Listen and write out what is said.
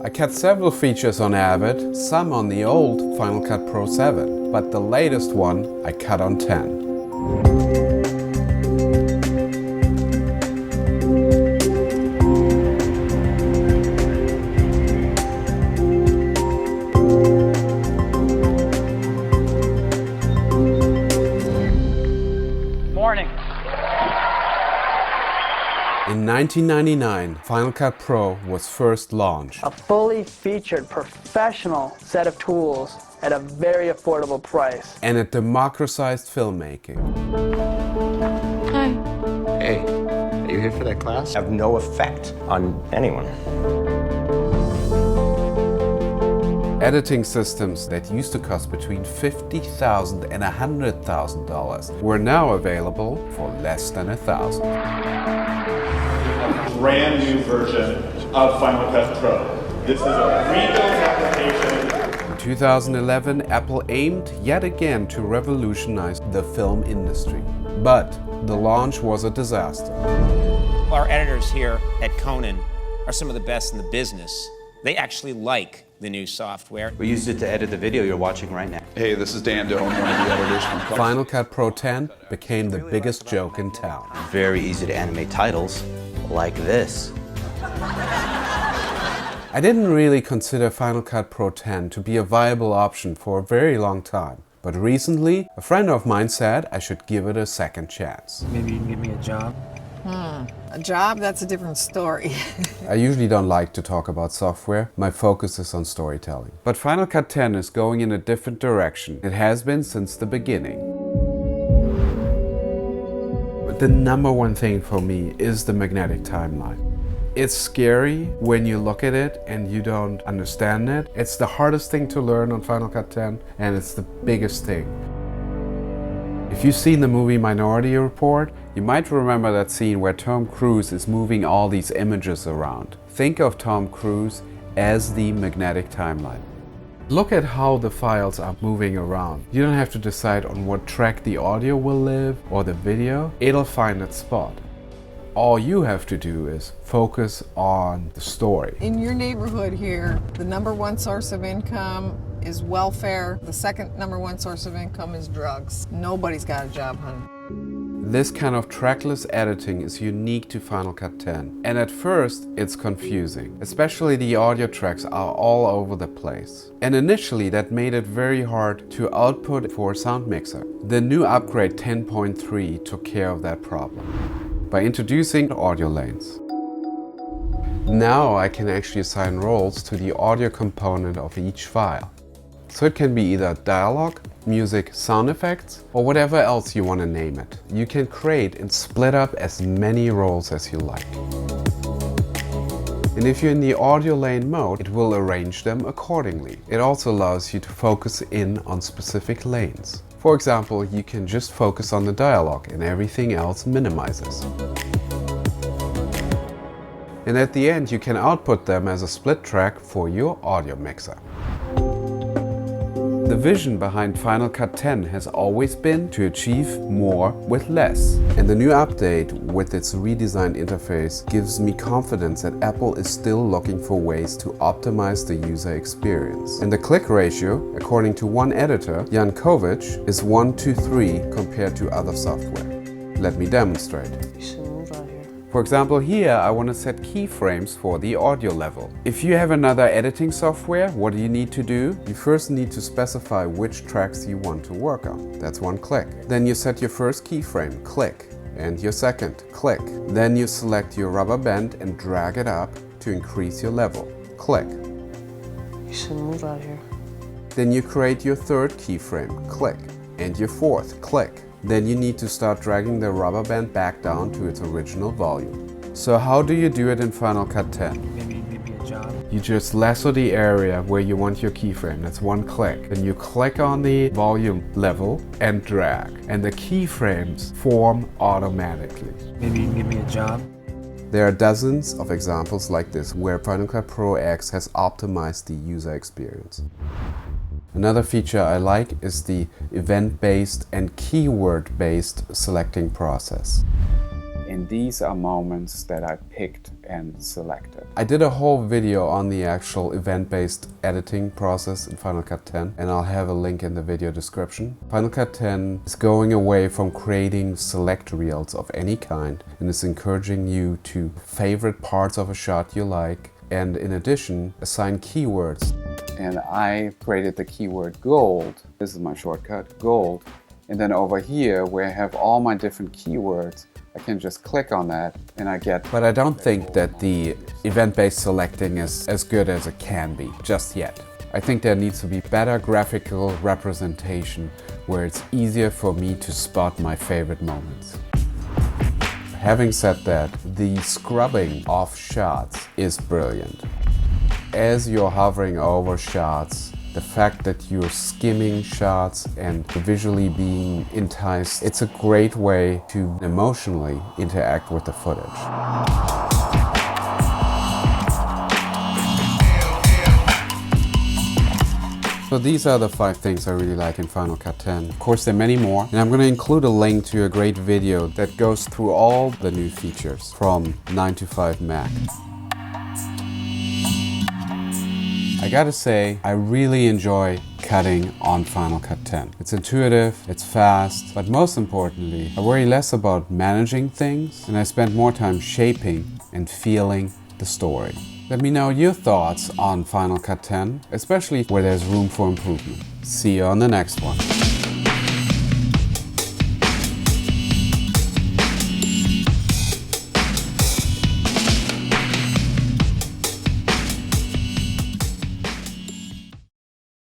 I cut several features on Avid, some on the old Final Cut Pro 7, but the latest one I cut on 10. In 1999, Final Cut Pro was first launched. A fully featured professional set of tools at a very affordable price. And it democratized filmmaking. Hi. Hey, are you here for that class? Have no effect on anyone. Editing systems that used to cost between $50,000 and $100,000 were now available for less than $1,000. Brand new version of Final Cut Pro. This is a rebuilt application. In 2011, Apple aimed yet again to revolutionize the film industry. But the launch was a disaster. Our editors here at Conan are some of the best in the business. They actually like the new software. We used it to edit the video you're watching right now. Hey, this is Dan Doan, one of the editors from Foxtrot. Final Cut Pro 10 became the biggest joke in town. Very easy to animate titles, like this. I didn't really consider Final Cut Pro 10 to be a viable option for a very long time. But recently, a friend of mine said I should give it a second chance. Maybe you can give me a job? A job? That's a different story. I usually don't like to talk about software. My focus is on storytelling. But Final Cut 10 is going in a different direction. It has been since the beginning. But the number one thing for me is the magnetic timeline. It's scary when you look at it and you don't understand it. It's the hardest thing to learn on Final Cut 10, and it's the biggest thing. If you've seen the movie Minority Report, you might remember that scene where Tom Cruise is moving all these images around. Think of Tom Cruise as the magnetic timeline. Look at how the files are moving around. You don't have to decide on what track the audio will live or the video. It'll find its spot. All you have to do is focus on the story. In your neighborhood here, the number one source of income is welfare. The second number one source of income is drugs. Nobody's got a job, honey. This kind of trackless editing is unique to Final Cut 10. And at first, it's confusing. Especially the audio tracks are all over the place. And initially, that made it very hard to output for a sound mixer. The new upgrade 10.3 took care of that problem by introducing audio lanes. Now I can actually assign roles to the audio component of each file. So it can be either dialogue, music, sound effects, or whatever else you want to name it. You can create and split up as many roles as you like. And if you're in the audio lane mode, it will arrange them accordingly. It also allows you to focus in on specific lanes. For example, you can just focus on the dialogue and everything else minimizes. And at the end, you can output them as a split track for your audio mixer. The vision behind Final Cut 10 has always been to achieve more with less. And the new update with its redesigned interface gives me confidence that Apple is still looking for ways to optimize the user experience. And the click ratio, according to one editor, Jan Kovic, is 1:3 compared to other software. Let me demonstrate. For example, here I want to set keyframes for the audio level. If you have another editing software, what do you need to do? You first need to specify which tracks you want to work on. That's one click. Then you set your first keyframe, click, and your second, click. Then you select your rubber band and drag it up to increase your level, click. You shouldn't move out here. Then you create your third keyframe, click, and your fourth, click. Then you need to start dragging the rubber band back down to its original volume. So how do you do it in Final Cut 10? Maybe a job. You just lasso the area where you want your keyframe. That's one click. Then you click on the volume level and drag. And the keyframes form automatically. Maybe you can give me a job. There are dozens of examples like this where Final Cut Pro X has optimized the user experience. Another feature I like is the event-based and keyword-based selecting process. And these are moments that I picked and selected. I did a whole video on the actual event-based editing process in Final Cut 10, and I'll have a link in the video description. Final Cut 10 is going away from creating select reels of any kind and is encouraging you to favorite parts of a shot you like, and in addition, assign keywords. And I created the keyword gold. This is my shortcut, gold. And then over here, where I have all my different keywords, I can just click on that and I get... But I don't think that the event-based selecting is as good as it can be, just yet. I think there needs to be better graphical representation where it's easier for me to spot my favorite moments. Having said that, the scrubbing of shots is brilliant. As you're hovering over shots, the fact that you're skimming shots and visually being enticed, it's a great way to emotionally interact with the footage. So these are the 5 things I really like in Final Cut 10. Of course, there are many more, and I'm going to include a link to a great video that goes through all the new features from 9 to 5 Mac. I gotta say, I really enjoy cutting on Final Cut 10. It's intuitive, it's fast, but most importantly, I worry less about managing things and I spend more time shaping and feeling the story. Let me know your thoughts on Final Cut 10, especially where there's room for improvement. See you on the next one.